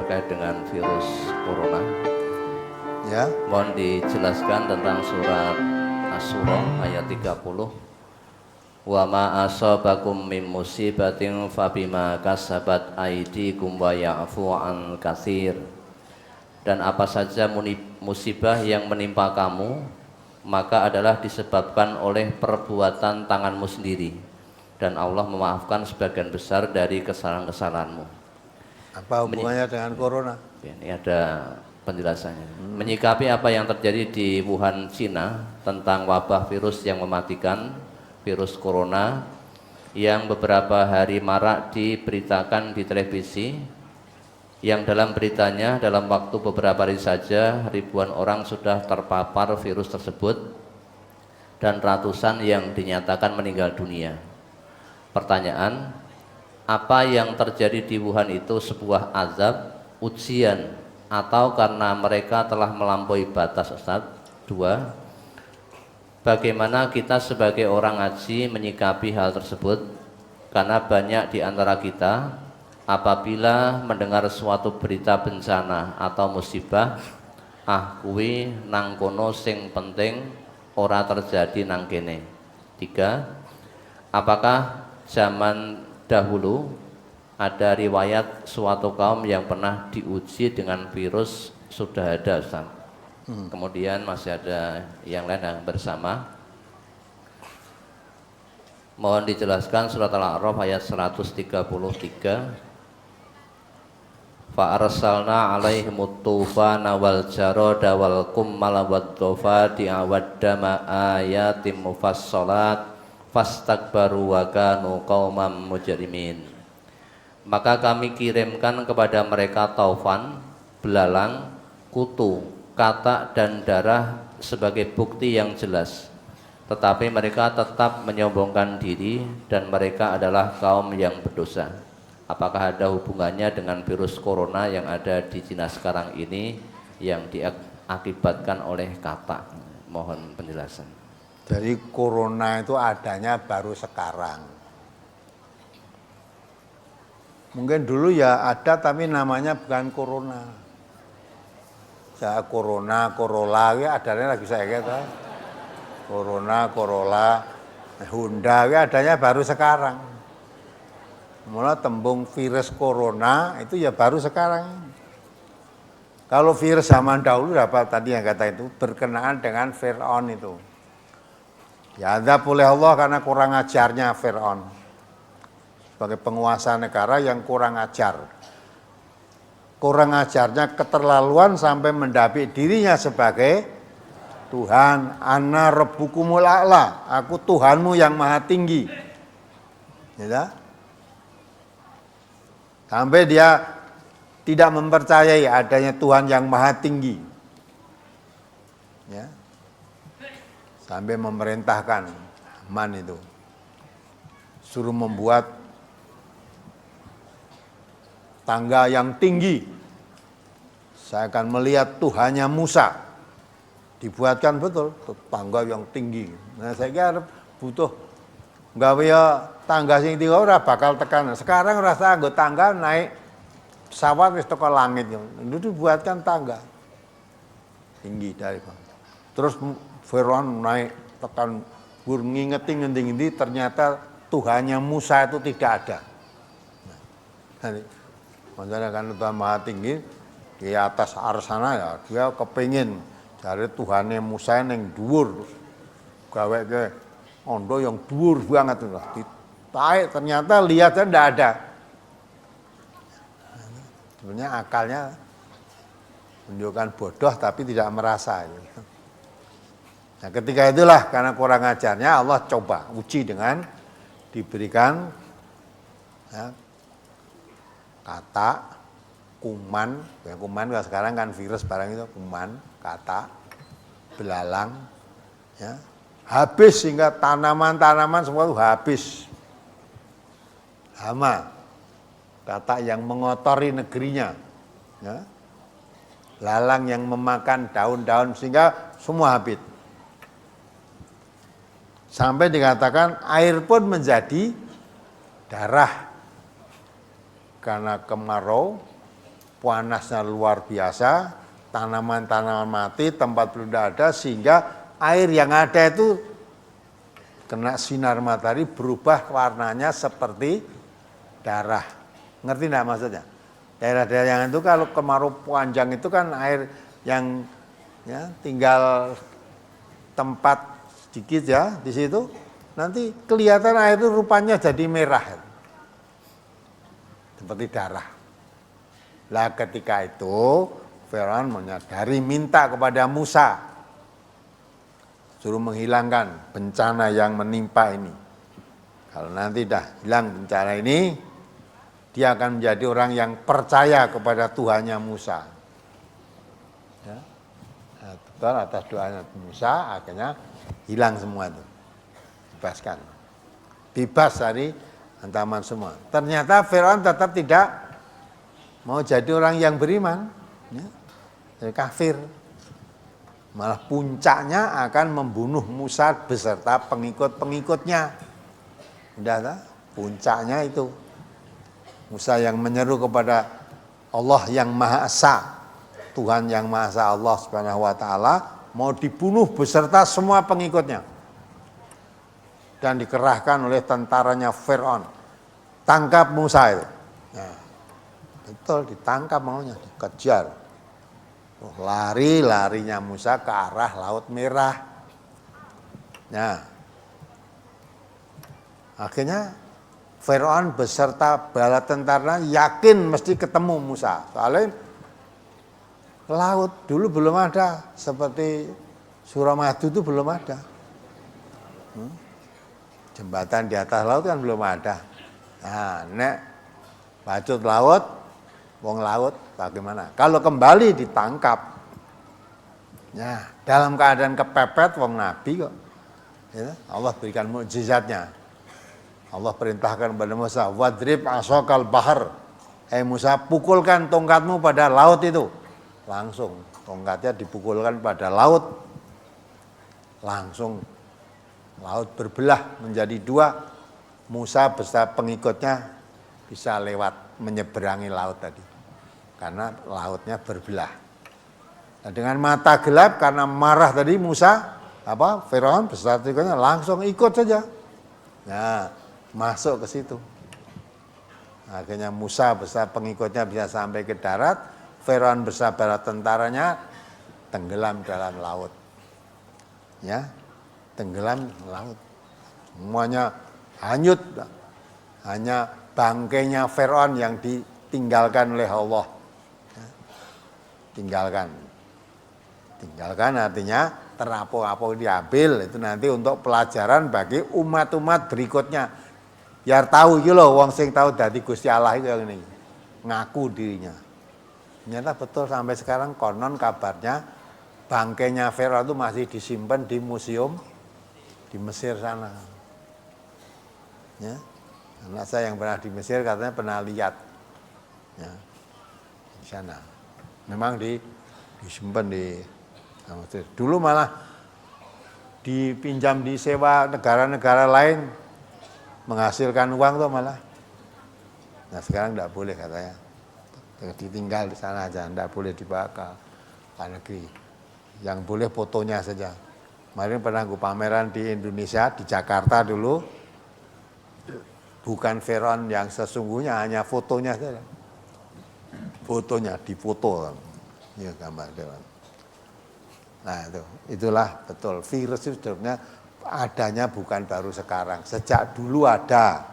terkait dengan virus corona. Ya. Mohon dijelaskan tentang surat Asy-Syura ayat 30. Wa ma asabakum min musibatin fabima kasabat aydikum wa ya'fu an katsir. Dan apa saja musibah yang menimpa kamu, maka adalah disebabkan oleh perbuatan tanganmu sendiri, dan Allah memaafkan sebagian besar dari kesalahan-kesalahanmu. Apa hubungannya dengan corona? Ini ada penjelasannya. Menyikapi apa yang terjadi di Wuhan, Cina, tentang wabah virus yang mematikan, virus corona, yang beberapa hari marak diberitakan di televisi, yang dalam beritanya dalam waktu beberapa hari saja ribuan orang sudah terpapar virus tersebut dan ratusan yang dinyatakan meninggal dunia. Pertanyaan, apa yang terjadi di Wuhan itu sebuah azab, ujian, atau karena mereka telah melampaui batas, Ustaz? 2. Bagaimana kita sebagai orang ngaji menyikapi hal tersebut? Karena banyak di antara kita apabila mendengar suatu berita bencana atau musibah, kuwi nang kono sing penting ora terjadi nang kene. 3. Apakah zaman dahulu ada riwayat suatu kaum yang pernah diuji dengan virus sudah ada, Ustaz? Kemudian masih ada yang lain yang bersama. Mohon dijelaskan surat Al-A'raf ayat 133. Fa arsalna alaihimut tufana wal jarada wal kummal wad dhafadi'a wad dama ayatim mufassalat fastakbaru wa kanu qauman mujrimin. Maka kami kirimkan kepada mereka taufan, belalang, kutu, katak dan darah sebagai bukti yang jelas. Tetapi mereka tetap menyombongkan diri dan mereka adalah kaum yang berdosa. Apakah ada hubungannya dengan virus corona yang ada di Cina sekarang ini yang diakibatkan oleh katak? Mohon penjelasan. Jadi corona itu adanya baru sekarang. Mungkin dulu ya ada tapi namanya bukan corona. Ya corona, Corolla, ya adanya lagi saya kata. Corona, Corolla, Honda, ya adanya baru sekarang. Mulai tembung virus corona itu ya baru sekarang. Kalau virus zaman dahulu apa tadi yang kata itu berkenaan dengan Fir'aun itu. Ya azab oleh Allah karena kurang ajarnya Fir'aun. Sebagai penguasa negara yang kurang ajar. Kurang ajarnya keterlaluan sampai mendapik dirinya sebagai Tuhan. Ana rabbukumul a'la, aku Tuhanmu yang maha tinggi. Ya. Sampai dia tidak mempercayai adanya Tuhan yang maha tinggi. Ya. Sampai memerintahkan Haman itu suruh membuat tangga yang tinggi. Saya akan melihat Tuhannya Musa. Dibuatkan betul tangga yang tinggi. Nah, saya kira butuh gawe tangga sing tinggi ora bakal tekan. Sekarang rasa anggo tangga naik pesawat wis teko langit. Itu dibuatkan tangga tinggi dari bawah. Terus Fir'aun naik tekan ngingeti ngendi-ngendi ternyata Tuhannya Musa itu tidak ada. Nah, maksudnya kan Tuhan Maha Tinggi di atas arsana ya dia kepingin dari Tuhannya Musa yang dhuwur gawe ke ondo yang dhuwur banget itu ditarik ternyata lihatnya tidak ada. Sebenarnya akalnya menunjukkan bodoh tapi tidak merasa. Nah ketika itulah karena kurang ajarnya Allah coba uji dengan diberikan ya, kata, kuman, ya kuman kalau sekarang kan virus barang itu kuman, kata, belalang, ya habis sehingga tanaman-tanaman semua itu habis. Hama, kata yang mengotori negerinya, ya. Lalang yang memakan daun-daun sehingga semua habis. Sampai dikatakan air pun menjadi darah karena kemarau panasnya luar biasa, tanaman-tanaman mati, tempat belum ada, sehingga air yang ada itu kena sinar matahari berubah warnanya seperti darah. Ngerti enggak maksudnya? Daerah-daerah yang itu kalau kemarau panjang itu kan air yang ya, tinggal tempat sedikit ya di situ, nanti kelihatan air itu rupanya jadi merah. Seperti darah. Lah ketika itu Firaun menyadari, minta kepada Musa suruh menghilangkan bencana yang menimpa ini. Kalau nanti dah hilang bencana ini, dia akan menjadi orang yang percaya kepada Tuhannya Musa. Ya. Nah, betul, atas doanya Musa akhirnya hilang semua itu. Bebaskan. Bebas dari ancaman semua. Ternyata Firaun tetap tidak mau jadi orang yang beriman. Ya. Jadi kafir. Malah puncaknya akan membunuh Musa beserta pengikut-pengikutnya. Udah tak? Puncaknya itu. Musa yang menyeru kepada Allah yang Maha Esa, Tuhan yang Maha Esa, Allah Subhanahu wa taala, mau dibunuh beserta semua pengikutnya. Dan dikerahkan oleh tentaranya Firaun. Tangkap Musa itu. Nah, betul ditangkap maunya, dikejar. Larinya Musa ke arah Laut Merah. Nah, akhirnya Firaun beserta bala tentaranya yakin mesti ketemu Musa. Soalnya laut dulu belum ada, seperti Suramadu itu belum ada. Jembatan di atas laut kan belum ada. Nah, nek bajut laut, wong laut bagaimana? Kalau kembali ditangkap. Nah, dalam keadaan kepepet wong nabi kok. Ya, Allah berikan mukjizatnya. Allah perintahkan kepada Musa, wadrib asokal bahar. Musa, pukulkan tongkatmu pada laut itu. Langsung tongkatnya dipukulkan pada laut. Langsung laut berbelah menjadi dua. Musa beserta pengikutnya bisa lewat menyeberangi laut tadi. Karena lautnya berbelah. Nah, dengan mata gelap karena marah tadi Musa, Firaun beserta pengikutnya langsung ikut saja. Nah, masuk ke situ. Akhirnya Musa beserta pengikutnya bisa sampai ke darat, Firaun beserta bala tentaranya tenggelam dalam laut. Ya, tenggelam laut. Semuanya hanyut. Hanya bangkainya Firaun yang ditinggalkan oleh Allah. Ya, tinggalkan artinya terapung-apung diambil, itu nanti untuk pelajaran bagi umat-umat berikutnya. Biar tahu iki lho wong sing tahu dadi Gusti Allah itu yang ini. Ngaku dirinya. Ternyata betul sampai sekarang konon kabarnya bangkainya Firaun itu masih disimpan di museum di Mesir sana. Ya. Anak saya yang pernah di Mesir katanya pernah lihat. Ya. Di sana. Memang disimpan di Mesir. Dulu malah dipinjam disewa negara-negara lain, menghasilkan uang tuh malah. Nah sekarang tidak boleh katanya, ditinggal di sana aja, tidak boleh dibawa ke luar negeri. Yang boleh fotonya saja. Kemarin pernah gue pameran di Indonesia, di Jakarta dulu, bukan Firaun yang sesungguhnya, hanya fotonya saja. Fotonya difoto, ya gambar Firaun. Nah itulah betul, virus itu sebenarnya adanya bukan baru sekarang, sejak dulu ada,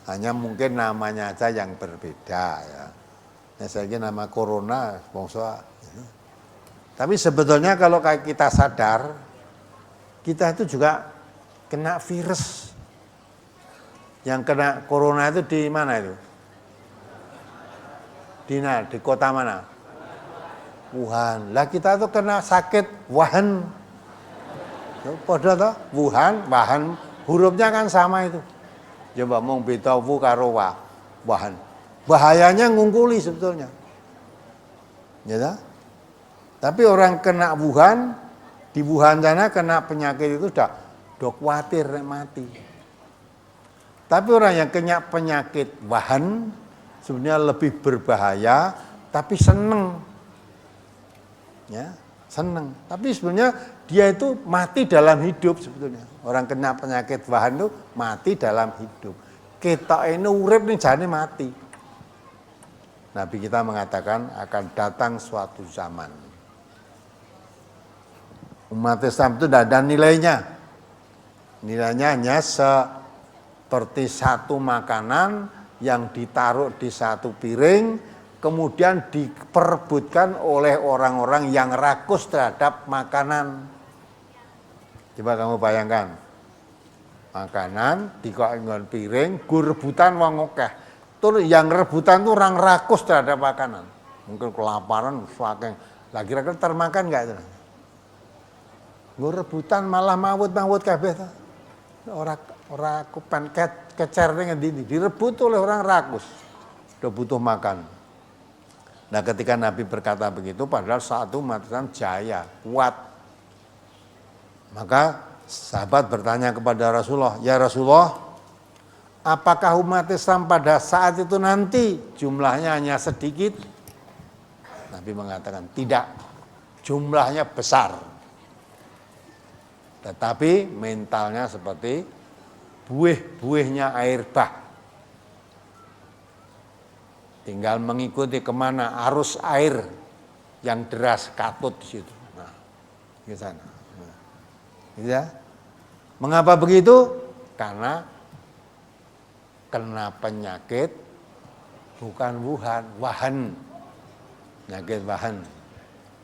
hanya mungkin namanya aja yang berbeda ya. Nah, saya kira nama corona, bangsa. Ya. Tapi sebetulnya kalau kayak kita sadar, kita itu juga kena virus. Yang kena corona itu di mana itu? Di kota mana? Wuhan. Lah kita tuh kena sakit Wuhan. Padahal toh Wuhan, hurufnya kan sama itu. Coba mung beda wu karo wa, Wuhan. Bahayanya ngungkuli sebetulnya. Ya toh? Tapi orang kena Wuhan, di Wuhan sana kena penyakit itu udah khawatir nek mati. Tapi orang yang kena penyakit Wuhan sebenarnya lebih berbahaya tapi seneng. Ya, seneng. Tapi sebenarnya dia itu mati dalam hidup sebetulnya. Orang kena penyakit wahan itu mati dalam hidup. Kita ini urip nih jane mati. Nabi kita mengatakan akan datang suatu zaman. Umat Islam itu tidak ada nilainya. Nilainya hanya seperti satu makanan yang ditaruh di satu piring, kemudian diperebutkan oleh orang-orang yang rakus terhadap makanan. Coba kamu bayangkan, makanan dikok piring, gue rebutan wong akeh. Terus yang rebutan tuh orang rakus terhadap makanan. Mungkin kelaparan, saking lagi kira-kira termakan nggak itu? Gue rebutan malah mawut kabeh. Ora kupen kecer ning ngendi direbut oleh orang rakus. Udah butuh makan. Nah, ketika Nabi berkata begitu, padahal saat itu umat Islam jaya, kuat. Maka sahabat bertanya kepada Rasulullah, "Ya Rasulullah, apakah umat Islam pada saat itu nanti jumlahnya hanya sedikit?" Nabi mengatakan, "Tidak, jumlahnya besar. Tetapi mentalnya seperti buih-buihnya air bah. Tinggal mengikuti kemana arus air yang deras katut di situ." Nah, di sana. Nah, ya. Mengapa begitu? Karena kena penyakit bukan wahan. Penyakit wahan.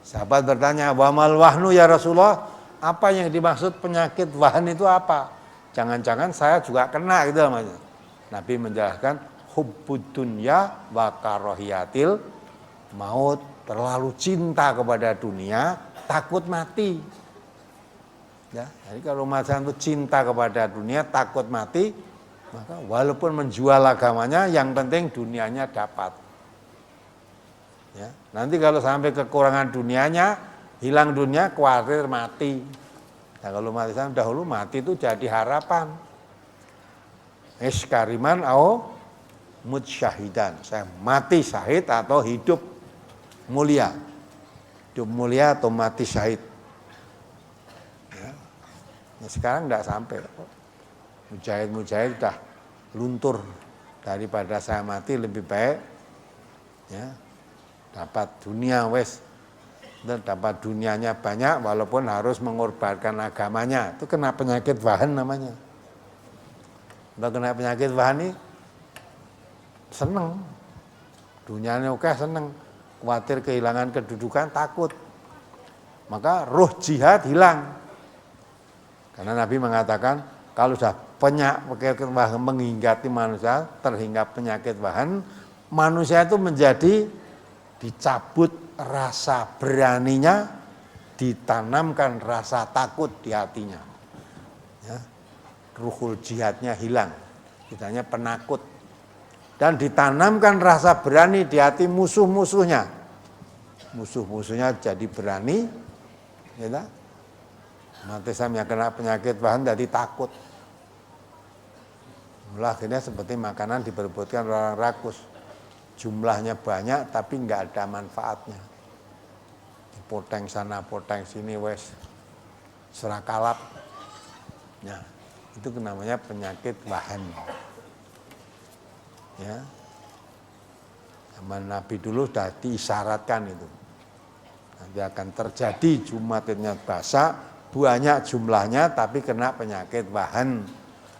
Sahabat bertanya, "Wa mal wahnu ya Rasulullah?" Apa yang dimaksud penyakit wahan itu apa? Jangan-jangan saya juga kena gitu namanya. Nabi menjelaskan hubbud dunya wa karahiyatil maut, terlalu cinta kepada dunia, takut mati. Ya, jadi kalau manusia itu cinta kepada dunia, takut mati, maka walaupun menjual agamanya, yang penting dunianya dapat. Ya, nanti kalau sampai kekurangan dunianya, hilang dunia, khawatir mati. Nah, kalau mati Islam dahulu mati itu jadi harapan. Kariman au mut syahidan. Saya mati syahid atau hidup mulia. Hidup mulia atau mati syahid. Ya. Nah, sekarang tidak sampai. Mujahid sudah luntur. Daripada saya mati lebih baik. Ya, dapat dunia wes. Dan dapat dunianya banyak walaupun harus mengorbankan agamanya. Itu kena penyakit wahan namanya. Kalau kena penyakit wahan ini seneng. Dunianya oke seneng. Khawatir kehilangan kedudukan, takut. Maka roh jihad hilang. Karena Nabi mengatakan kalau sudah penyakit wahan menghinggapi manusia, terhinggap penyakit wahan, manusia itu menjadi dicabut rasa beraninya, ditanamkan rasa takut di hatinya. Ya, ruhul jihadnya hilang, kitanya penakut. Dan ditanamkan rasa berani di hati musuh-musuhnya. Musuh-musuhnya jadi berani, ya, umat Islam yang kena penyakit wahan jadi takut. Mulai akhirnya seperti makanan diperebutkan orang rakus. Jumlahnya banyak tapi nggak ada manfaatnya. Poteng sana, poteng sini, wes serakalap. Nah, itu namanya penyakit wahan. Ya, zaman Nabi dulu sudah diisyaratkan itu. Nanti akan terjadi jumatnya basah, banyak jumlahnya tapi kena penyakit wahan.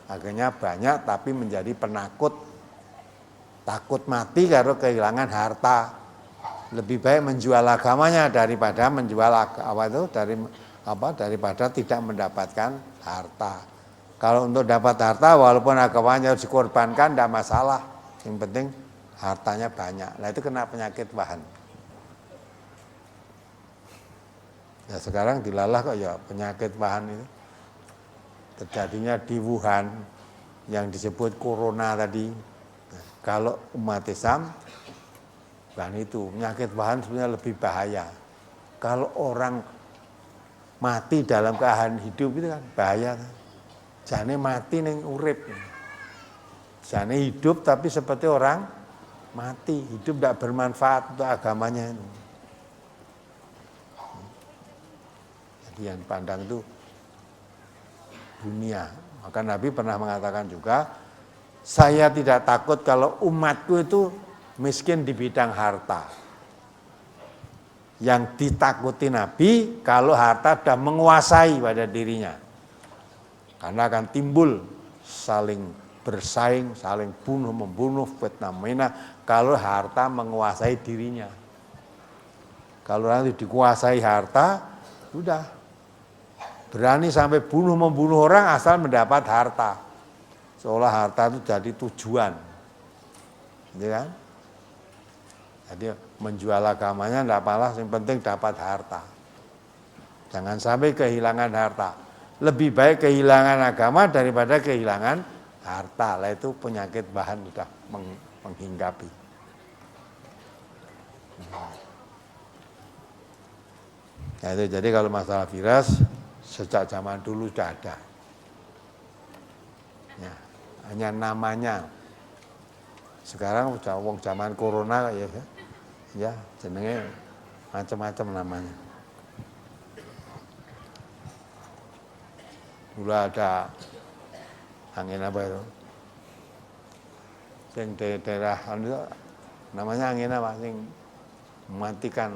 Akhirnya banyak tapi menjadi penakut. Takut mati karena kehilangan harta. Lebih baik menjual agamanya daripada menjual daripada tidak mendapatkan harta. Kalau untuk dapat harta walaupun agamanya harus dikorbankan tidak masalah. Yang penting hartanya banyak. Nah, itu kena penyakit wahan. Ya sekarang dilalah kok ya penyakit wahan itu. Terjadinya di Wuhan yang disebut corona tadi. Kalau umat Islam, kan itu penyakit wahan sebenarnya lebih bahaya. Kalau orang mati dalam keadaan hidup itu kan bahaya. Jane mati ning urip. Jane hidup tapi seperti orang mati, hidup tidak bermanfaat untuk agamanya itu. Jadi yang pandang itu dunia. Maka Nabi pernah mengatakan juga, saya tidak takut kalau umatku itu miskin di bidang harta. Yang ditakuti Nabi kalau harta sudah menguasai pada dirinya. Karena akan timbul saling bersaing, saling bunuh-membunuh, fitnah-menah kalau harta menguasai dirinya. Kalau nanti dikuasai harta, sudah berani sampai bunuh-membunuh orang asal mendapat harta. Seolah harta itu jadi tujuan. Gitu kan? Jadi menjual agamanya tidak apalah, yang penting dapat harta. Jangan sampai kehilangan harta. Lebih baik kehilangan agama daripada kehilangan harta. Lah itu penyakit bahan sudah menghinggapi. Nah, itu jadi kalau masalah virus sejak zaman dulu sudah ada. Ya, hanya namanya. Sekarang udah wong zaman corona ya jenenge macam-macam namanya. Dulu ada angin apa itu? Yang daerah namanya angin apa? Yang mematikan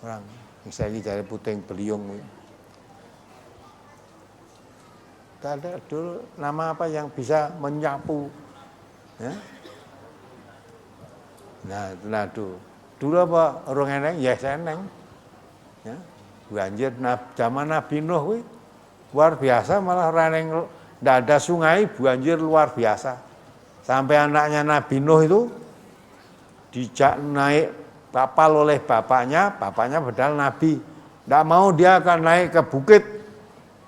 orang. Saya ini cari puting beliung. Ada dulu nama apa yang bisa menyapu? Ya? Nah dulu apa orang eneng? Ya eneng. Ya, banjir zaman Nabi Nuh luar biasa, malah raneng tidak ada sungai, banjir luar biasa. Sampai anaknya Nabi Nuh itu dijak naik kapal oleh bapaknya padahal Nabi. Tidak mau dia akan naik ke bukit.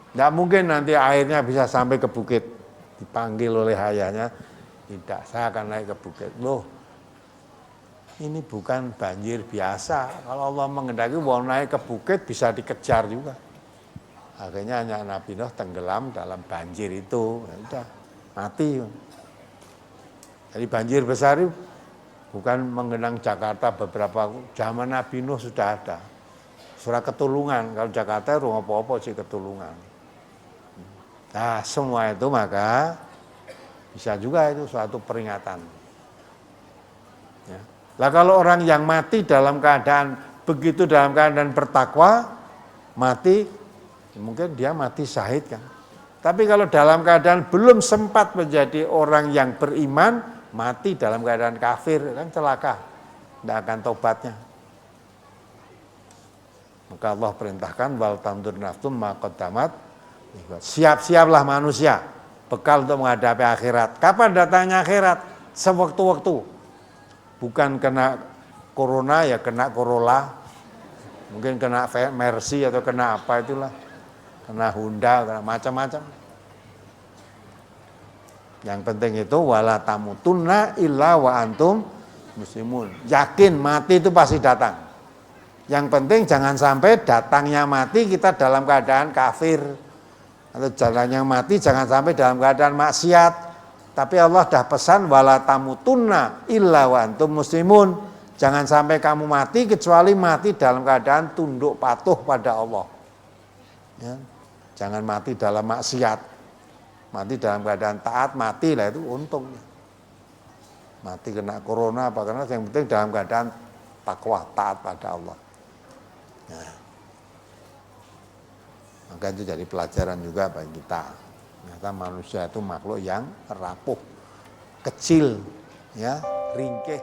Tidak mungkin nanti airnya bisa sampai ke bukit. Dipanggil oleh ayahnya, tidak, saya akan naik ke bukit. Loh, ini bukan banjir biasa. Kalau Allah menghendaki mau naik ke bukit bisa dikejar juga. Akhirnya anak Nabi Nuh tenggelam dalam banjir itu. Ya udah, mati. Jadi banjir besar itu bukan mengenang Jakarta beberapa zaman Nabi Nuh sudah ada. Surah Ketulungan, kalau Jakarta rumah apa-apa sih Ketulungan. Nah semua itu maka bisa juga itu suatu peringatan. Ya. Lah kalau orang yang mati dalam keadaan begitu, dalam keadaan bertakwa, mati, mungkin dia mati syahid kan. Tapi kalau dalam keadaan belum sempat menjadi orang yang beriman, mati dalam keadaan kafir, kan celaka, tidak akan tobatnya. Maka Allah perintahkan wal tandur nafsum ma qaddamat, siap-siaplah manusia bekal untuk menghadapi akhirat. Kapan datangnya akhirat? Sewaktu-waktu. Bukan kena corona ya kena Corolla, mungkin kena Mercy atau kena apa itulah, kena Honda, kena macam-macam. Yang penting itu wala tamutunna illa wa antum muslimun. Yakin mati itu pasti datang. Yang penting jangan sampai datangnya mati kita dalam keadaan kafir. Atau jalannya mati jangan sampai dalam keadaan maksiat. Tapi Allah dah pesan wala tamutunna illa wa antum muslimun. Jangan sampai kamu mati kecuali mati dalam keadaan tunduk patuh pada Allah. Ya. Jangan mati dalam maksiat. Mati dalam keadaan taat, mati lah itu untung. Mati kena corona apa karena yang penting dalam keadaan takwa, taat pada Allah. Nah, maka itu jadi pelajaran juga bagi kita. Ternyata manusia itu makhluk yang rapuh, kecil, ya, ringkih.